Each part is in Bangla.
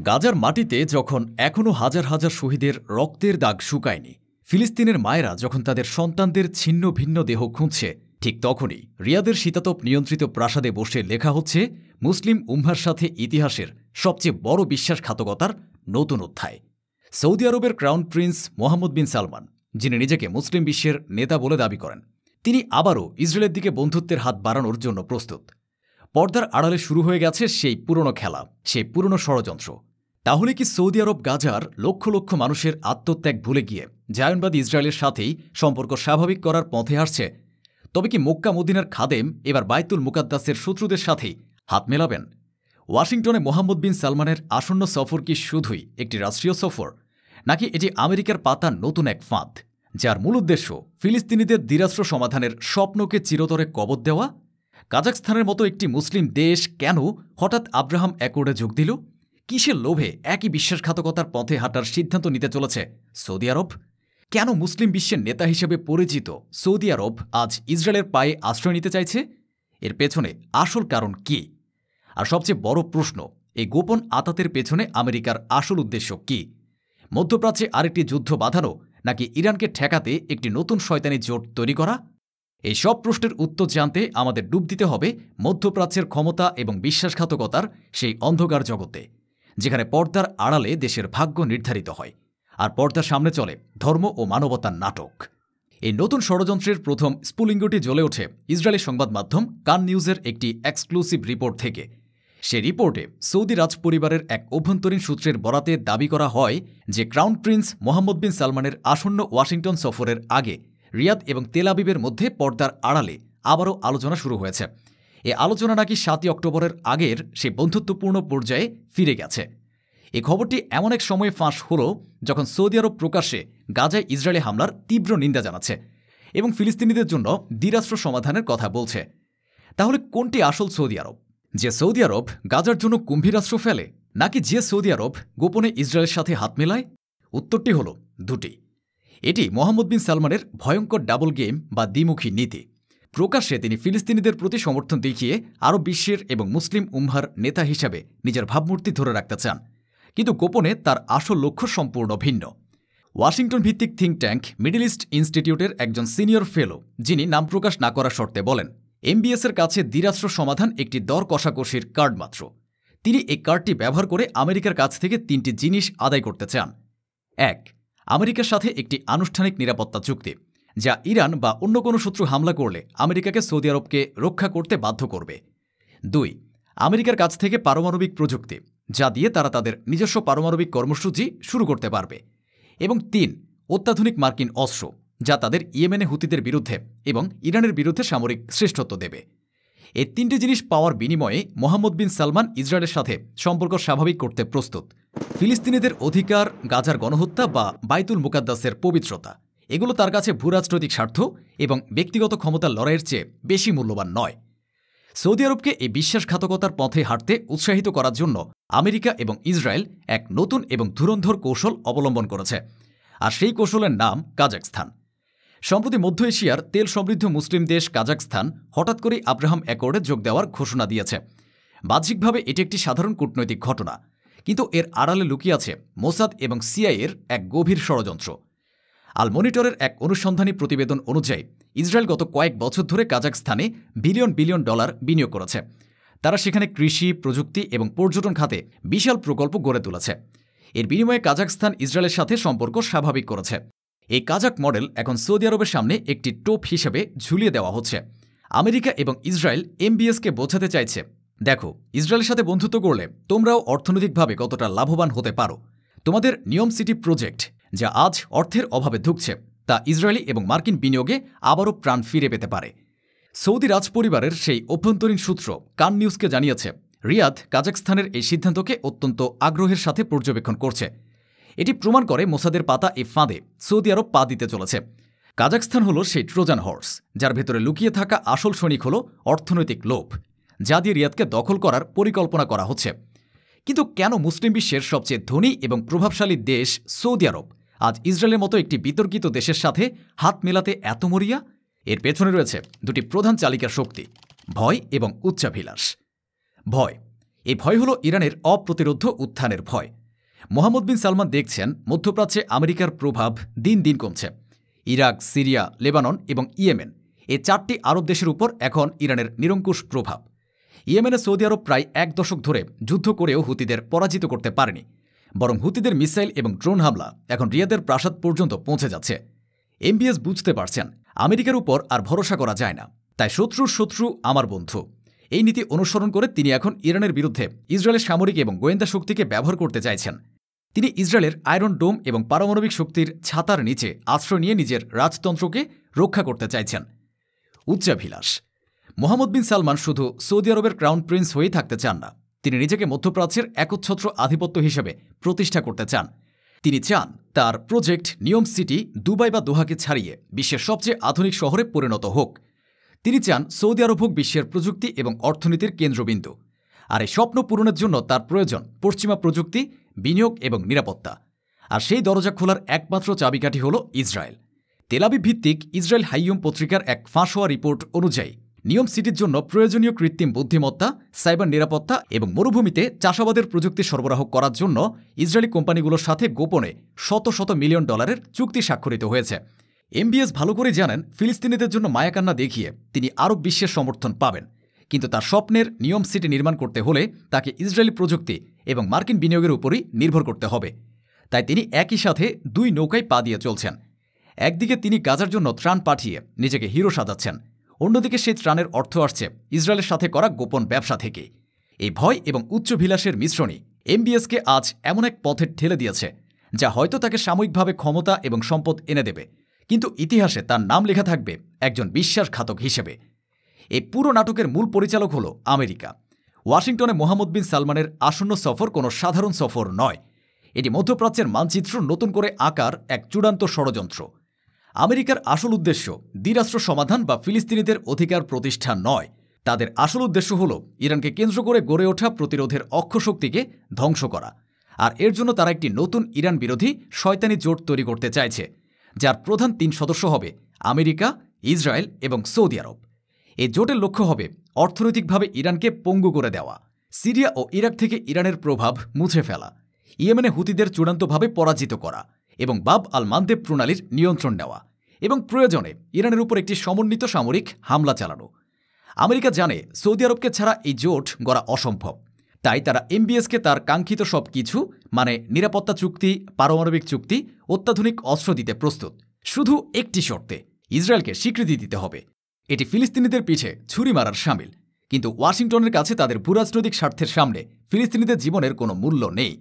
গাজার মাটিতে যখন এখনও হাজার হাজার শহীদের রক্তের দাগ শুকায়নি, ফিলিস্তিনের মায়েরা যখন তাদের সন্তানদের ছিন্ন ভিন্ন দেহ খুঁজছে, ঠিক তখনই রিয়াদের শীতাতপ নিয়ন্ত্রিত প্রাসাদে বসে লেখা হচ্ছে মুসলিম উম্মার সাথে ইতিহাসের সবচেয়ে বড় বিশ্বাসঘাতকতার নতুন অধ্যায়। সৌদি আরবের ক্রাউন প্রিন্স মোহাম্মদ বিন সালমান, যিনি নিজেকে মুসলিম বিশ্বের নেতা বলে দাবি করেন, তিনি আবারও ইসরায়েলের দিকে বন্ধুত্বের হাত বাড়ানোর জন্য প্রস্তুত। পর্দার আড়ালে শুরু হয়ে গেছে সেই পুরনো খেলা, সেই পুরনো ষড়যন্ত্র। তাহলে কি সৌদি আরব গাজার লক্ষ লক্ষ মানুষের আত্মত্যাগ ভুলে গিয়ে জায়নবাদী ইসরায়েলের সাথেই সম্পর্ক স্বাভাবিক করার পথে হাঁটছে? তবে কি মক্কা মদিনার খাদেম এবার বাইতুল মুকাদ্দাসের শত্রুদের সাথেই হাত মেলাবেন? ওয়াশিংটনে মোহাম্মদ বিন সালমানের আসন্ন সফর কি শুধুই একটি রাষ্ট্রীয় সফর, নাকি এটি আমেরিকার পাতা নতুন এক ফাঁদ, যার মূল উদ্দেশ্য ফিলিস্তিনিদের দ্বিরাষ্ট্র সমাধানের স্বপ্নকে চিরতরে কবর দেওয়া? কাজাখস্তানের মতো একটি মুসলিম দেশ কেন হঠাৎ আব্রাহাম অ্যাকর্ডে যোগ দিল? কিসের লোভে একই বিশ্বাসঘাতকতার পথে হাঁটার সিদ্ধান্ত নিতে চলেছে সৌদি আরব? কেন মুসলিম বিশ্বের নেতা হিসেবে পরিচিত সৌদি আরব আজ ইসরায়েলের পায়ে আশ্রয় নিতে চাইছে? এর পেছনে আসল কারণ কি? আর সবচেয়ে বড় প্রশ্ন, এই গোপন আতাতের পেছনে আমেরিকার আসল উদ্দেশ্য কি? মধ্যপ্রাচ্যে আরেকটি যুদ্ধ বাঁধানো, নাকি ইরানকে ঠেকাতে একটি নতুন শয়তানি জোট তৈরি করা? এই সব প্রশ্নের উত্তর জানতে আমাদের ডুব দিতে হবে মধ্যপ্রাচ্যের ক্ষমতা এবং বিশ্বাসঘাতকতার সেই অন্ধকার জগতে, যেখানে পর্দার আড়ালে দেশের ভাগ্য নির্ধারিত হয়, আর পর্দার সামনে চলে ধর্ম ও মানবতার নাটক। এই নতুন ষড়যন্ত্রের প্রথম স্ফুলিঙ্গটি জ্বলে ওঠে ইসরায়েলি সংবাদ মাধ্যম কান নিউজের একটি এক্সক্লুসিভ রিপোর্ট থেকে। সে রিপোর্টে সৌদি রাজপরিবারের এক অভ্যন্তরীণ সূত্রের বরাতে দাবি করা হয় যে ক্রাউন প্রিন্স মোহাম্মদ বিন সালমানের আসন্ন ওয়াশিংটন সফরের আগে রিয়াদ এবং তেল আবিবের মধ্যে পর্দার আড়ালে আবারও আলোচনা শুরু হয়েছে। এ আলোচনা নাকি ৭ই অক্টোবরের আগের সেই বন্ধুত্বপূর্ণ পর্যায়ে ফিরে গেছে। এই খবরটি এমন এক সময়ে ফাঁস হল যখন সৌদি আরব প্রকাশ্যে গাজায় ইসরায়েলি হামলার তীব্র নিন্দা জানাচ্ছে এবং ফিলিস্তিনিদের জন্য দ্বিরাষ্ট্র সমাধানের কথা বলছে। তাহলে কোনটি আসল সৌদি আরব? যে সৌদি আরব গাজার জন্য কুম্ভীরাস্ত্র ফেলে, নাকি যে সৌদি আরব গোপনে ইসরায়েলের সাথে হাত মেলায়? উত্তরটি হল দুটি। এটি মোহাম্মদ বিন সালমানের ভয়ঙ্কর ডাবল গেম বা দ্বিমুখী নীতি। প্রকাশ্যে তিনি ফিলিস্তিনিদের প্রতি সমর্থন দেখিয়ে আরব বিশ্বের এবং মুসলিম উম্মার নেতা হিসাবে নিজের ভাবমূর্তি ধরে রাখতে চান, কিন্তু গোপনে তার আসল লক্ষ্য সম্পূর্ণ ভিন্ন। ওয়াশিংটন ভিত্তিক থিঙ্ক ট্যাঙ্ক মিডল ইস্ট ইনস্টিটিউটের একজন সিনিয়র ফেলো, যিনি নাম প্রকাশ না করার শর্তে বলেন, এমবিএসের কাছে দ্বিরাষ্ট্র সমাধান একটি দর কষাকষির কার্ড মাত্র। তিনি এই কার্ডটি ব্যবহার করে আমেরিকার কাছ থেকে ৩টি জিনিস আদায় করতে চান। ১. আমেরিকার সাথে একটি আনুষ্ঠানিক নিরাপত্তা চুক্তি, যা ইরান বা অন্য কোনো শত্রু হামলা করলে আমেরিকাকে সৌদি আরবকে রক্ষা করতে বাধ্য করবে। ২. আমেরিকার কাছ থেকে পারমাণবিক প্রযুক্তি, যা দিয়ে তারা তাদের নিজস্ব পারমাণবিক কর্মসূচি শুরু করতে পারবে। এবং ৩. অত্যাধুনিক মার্কিন অস্ত্র, যা তাদের ইয়েমেনে হুতিদের বিরুদ্ধে এবং ইরানের বিরুদ্ধে সামরিক শ্রেষ্ঠত্ব দেবে। এই ৩টি জিনিস পাওয়ার বিনিময়ে মোহাম্মদ বিন সালমান ইসরায়েলের সাথে সম্পর্ক স্বাভাবিক করতে প্রস্তুত। ফিলিস্তিনিদের অধিকার, গাজার গণহত্যা বা বাইতুল মুকাদ্দাসের পবিত্রতা, এগুলো তার কাছে ভূরাজনৈতিক স্বার্থ এবং ব্যক্তিগত ক্ষমতার লড়াইয়ের চেয়ে বেশি মূল্যবান নয়। সৌদি আরবকে এই বিশ্বাসঘাতকতার পথে হাঁটতে উৎসাহিত করার জন্য আমেরিকা এবং ইসরায়েল এক নতুন এবং ধুরন্ধর কৌশল অবলম্বন করেছে, আর সেই কৌশলের নাম কাজাখস্তান। সম্প্রতি মধ্য এশিয়ার তেল সমৃদ্ধ মুসলিম দেশ কাজাখস্তান হঠাৎ করেই আব্রাহাম অ্যাকর্ডে যোগ দেওয়ার ঘোষণা দিয়েছে। বাহ্যিকভাবে এটি একটি সাধারণ কূটনৈতিক ঘটনা, কিন্তু এর আড়ালে লুকিয়ে আছে মোসাদ এবং সিআইএর এক গভীর ষড়যন্ত্র। আল মনিটরের এক অনুসন্ধানী প্রতিবেদন অনুযায়ী ইসরায়েল গত কয়েক বছর ধরে কাজাখস্তানে বিলিয়ন বিলিয়ন ডলার বিনিয়োগ করেছে। তারা সেখানে কৃষি, প্রযুক্তি এবং পর্যটন খাতে বিশাল প্রকল্প গড়ে তুলেছে। এর বিনিময়ে কাজাখস্তান ইসরায়েলের সাথে সম্পর্ক স্বাভাবিক করেছে। এই কাজাক মডেল এখন সৌদি আরবের সামনে একটি টোপ হিসেবে ঝুলিয়ে দেওয়া হচ্ছে। আমেরিকা এবং ইসরায়েল এমবিএসকে বোঝাতে চাইছে, দেখো, ইসরায়েলের সাথে বন্ধুত্ব করলে তোমরাও অর্থনৈতিকভাবে কতটা লাভবান হতে পারো। তোমাদের নিয়ম সিটি প্রজেক্ট, যা আজ অর্থের অভাবে ধুঁকছে, তা ইসরায়েলি এবং মার্কিন বিনিয়োগে আবারও প্রাণ ফিরে পেতে পারে। সৌদি রাজপরিবারের সেই অভ্যন্তরীণ সূত্র কান নিউজকে জানিয়েছে, রিয়াদ কাজাখস্তানের এই সিদ্ধান্তকে অত্যন্ত আগ্রহের সাথে পর্যবেক্ষণ করছে। এটি প্রমাণ করে মোসাদের পাতা এই ফাঁদে সৌদি আরব পা দিতে চলেছে। কাজাখস্তান হল সেই ট্রোজান হর্স, যার ভেতরে লুকিয়ে থাকা আসল সৈনিক হল অর্থনৈতিক লোভ, যা দিয়ে রিয়াদকে দখল করার পরিকল্পনা করা হচ্ছে। কিন্তু কেন মুসলিম বিশ্বের সবচেয়ে ধনী এবং প্রভাবশালী দেশ সৌদি আরব আজ ইসরায়েলের মতো একটি বিতর্কিত দেশের সাথে হাত মেলাতে এত মরিয়া? এর পেছনে রয়েছে দুটি প্রধান চালিকা শক্তি, ভয় এবং উচ্চাভিলাষ। ভয়, এই ভয় হল ইরানের অপ্রতিরোধ্য উত্থানের ভয়। মোহাম্মদ বিন সালমান দেখছেন মধ্যপ্রাচ্যে আমেরিকার প্রভাব দিন দিন কমছে। ইরাক, সিরিয়া, লেবানন এবং ইয়েমেন, এই 4টি আরব দেশের উপর এখন ইরানের নিরঙ্কুশ প্রভাব। ইয়েমেনে সৌদি আরব প্রায় 1 দশক ধরে যুদ্ধ করেও হুতিদের পরাজিত করতে পারেনি, বরং হুতিদের মিসাইল এবং ড্রোন হামলা এখন রিয়াদের প্রাসাদ পর্যন্ত পৌঁছে যাচ্ছে। এমবিএস বুঝতে পারছেন আমেরিকার উপর আর ভরসা করা যায় না, তাই শত্রুর শত্রু আমার বন্ধু, এই নীতি অনুসরণ করে তিনি এখন ইরানের বিরুদ্ধে ইসরায়েলের সামরিক এবং গোয়েন্দা শক্তিকে ব্যবহার করতে চাইছেন। তিনি ইসরায়েলের আয়রন ডোম এবং পারমাণবিক শক্তির ছাতার নিচে আশ্রয় নিয়ে নিজের রাজতন্ত্রকে রক্ষা করতে চাইছেন। উচ্চাভিলাষ, মোহাম্মদ বিন সালমান শুধু সৌদি আরবের ক্রাউন প্রিন্স হয়েই থাকতে চান না, তিনি নিজেকে মধ্যপ্রাচ্যের একচ্ছত্র আধিপত্য হিসেবে প্রতিষ্ঠা করতে চান। তিনি চান তার প্রজেক্ট নিয়ম সিটি দুবাই বা দোহাকে ছাড়িয়ে বিশ্বের সবচেয়ে আধুনিক শহরে পরিণত হোক। তিনি চান সৌদি আরব হোক বিশ্বের প্রযুক্তি এবং অর্থনীতির কেন্দ্রবিন্দু। আর এই স্বপ্ন পূরণের জন্য তার প্রয়োজন পশ্চিমা প্রযুক্তি, বিনিয়োগ এবং নিরাপত্তা। আর সেই দরজা খোলার একমাত্র চাবিকাঠি হল ইসরায়েল। তেল আবিব ভিত্তিক ইসরায়েল হাইয়ুম পত্রিকার এক ফাঁস হওয়া রিপোর্ট অনুযায়ী নিয়ম সিটির জন্য প্রয়োজনীয় কৃত্রিম বুদ্ধিমত্তা, সাইবার নিরাপত্তা এবং মরুভূমিতে চাষাবাদের প্রযুক্তি সরবরাহ করার জন্য ইসরায়েলি কোম্পানিগুলোর সাথে গোপনে শত শত মিলিয়ন ডলারের চুক্তি স্বাক্ষরিত হয়েছে। এমবিএস ভালো করে জানেন ফিলিস্তিনিদের জন্য মায়াকান্না দেখিয়ে তিনি আরব বিশ্বের সমর্থন পাবেন, কিন্তু তার স্বপ্নের নিয়ম সিটি নির্মাণ করতে হলে তাকে ইসরায়েলি প্রযুক্তি এবং মার্কিন বিনিয়োগের উপরই নির্ভর করতে হবে। তাই তিনি একই সাথে 2 নৌকায় পা দিয়ে চলছেন। একদিকে তিনি গাজার জন্য ত্রাণ পাঠিয়ে নিজেকে হিরো সাজাচ্ছেন, অন্যদিকে সেই ত্রাণের অর্থ আসছে ইসরায়েলের সাথে করা গোপন ব্যবসা থেকে। এই ভয় এবং উচ্চভিলাষের মিশ্রণই এমবিএসকে আজ এমন এক পথে ঠেলে দিয়েছে যা হয়তো তাকে সাময়িকভাবে ক্ষমতা এবং সম্পদ এনে দেবে, কিন্তু ইতিহাসে তার নাম লেখা থাকবে একজন বিশ্বাসঘাতক হিসেবে। এই পুরো নাটকের মূল পরিচালক হল আমেরিকা। ওয়াশিংটনে মোহাম্মদ বিন সালমানের আসন্ন সফর কোনো সাধারণ সফর নয়, এটি মধ্যপ্রাচ্যের মানচিত্র নতুন করে আঁকার এক চূড়ান্ত ষড়যন্ত্র। আমেরিকার আসল উদ্দেশ্য দ্বিরাষ্ট্র সমাধান বা ফিলিস্তিনিদের অধিকার প্রতিষ্ঠা নয়, তাদের আসল উদ্দেশ্য হল ইরানকে কেন্দ্র করে গড়ে ওঠা প্রতিরোধের অক্ষশক্তিকে ধ্বংস করা। আর এর জন্য তারা একটি নতুন ইরান বিরোধী শয়তানি জোট তৈরি করতে চাইছে, যার প্রধান 3 সদস্য হবে আমেরিকা, ইসরায়েল এবং সৌদি আরব। এই জোটের লক্ষ্য হবে অর্থনৈতিকভাবে ইরানকে পঙ্গু করে দেওয়া, সিরিয়া ও ইরাক থেকে ইরানের প্রভাব মুছে ফেলা, ইয়েমেনে হুতিদের চূড়ান্তভাবে পরাজিত করা এবং বাব আল মানদেব প্রণালীর নিয়ন্ত্রণ নেওয়া, এবং প্রয়োজনে ইরানের উপর একটি সমন্বিত সামরিক হামলা চালানো। আমেরিকা জানে সৌদি আরবকে ছাড়া এই জোট গড়া অসম্ভব, তাই তারা এমবিএসকে তার কাঙ্ক্ষিত সব কিছু মানে নিরাপত্তা চুক্তি, পারমাণবিক চুক্তি, অত্যাধুনিক অস্ত্র দিতে প্রস্তুত, শুধু একটি শর্তে ইসরায়েলকে স্বীকৃতি দিতে হবে। এটি ফিলিস্তিনিদের পিঠে ছুরি মারার শামিল, কিন্তু ওয়াশিংটনের কাছে তাদের ভূরাজনৈতিক স্বার্থের সামনে ফিলিস্তিনিদের জীবনের কোনো মূল্য নেই।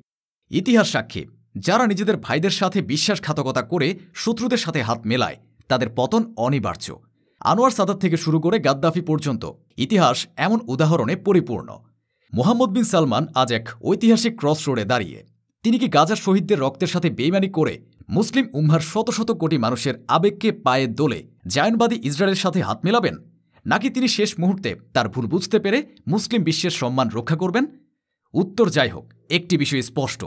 ইতিহাস সাক্ষী, যারা নিজেদের ভাইদের সাথে বিশ্বাসঘাতকতা করে শত্রুদের সাথে হাত মেলায় তাদের পতন অনিবার্য। আনোয়ার সাদাত থেকে শুরু করে গাদ্দাফি পর্যন্ত ইতিহাস এমন উদাহরণে পরিপূর্ণ। মোহাম্মদ বিন সালমান আজ এক ঐতিহাসিক ক্রস রোডে দাঁড়িয়ে। তিনি কি গাজার শহীদদের রক্তের সাথে বেইমানি করে মুসলিম উম্মার শত শত কোটি মানুষের আবেগকে পায়ে দোলে জায়নবাদী ইসরায়েলের সাথে হাত মেলাবেন, নাকি তিনি শেষ মুহূর্তে তার ভুল বুঝতে পেরে মুসলিম বিশ্বের সম্মান রক্ষা করবেন? উত্তর যাই হোক, একটি বিষয় স্পষ্ট,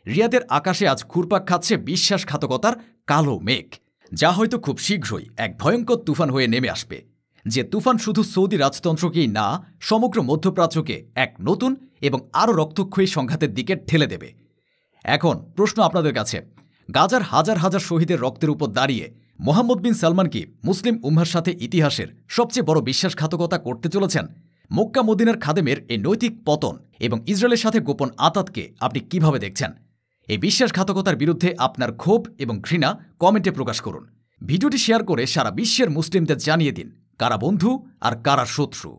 রিয়াদের আকাশে আজ ঘুরপাক খাচ্ছে বিশ্বাসঘাতকতার কালো মেঘ, যা হয়তো খুব শীঘ্রই এক ভয়ঙ্কর তুফান হয়ে নেমে আসবে। যে তুফান শুধু সৌদি রাজতন্ত্রকেই না, সমগ্র মধ্যপ্রাচ্যকে এক নতুন এবং আরও রক্তক্ষয়ী সংঘাতের দিকে ঠেলে দেবে। এখন প্রশ্ন আপনাদের কাছে, গাজার হাজার হাজার শহীদের রক্তের উপর দাঁড়িয়ে মোহাম্মদ বিন সালমান কি মুসলিম উম্মার সাথে ইতিহাসের সবচেয়ে বড় বিশ্বাসঘাতকতা করতে চলেছেন? মক্কা মদিনার খাদেমের এই নৈতিক পতন এবং ইসরায়েলের সাথে গোপন আতাতকে আপনি কিভাবে দেখছেন? এই বিশ্বাসঘাতকতার বিরুদ্ধে আপনার ক্ষোভ এবং ঘৃণা কমেন্টে প্রকাশ করুন। ভিডিওটি শেয়ার করে সারা বিশ্বের মুসলিমদের জানিয়ে দিন কারা বন্ধু আর কারা শত্রু।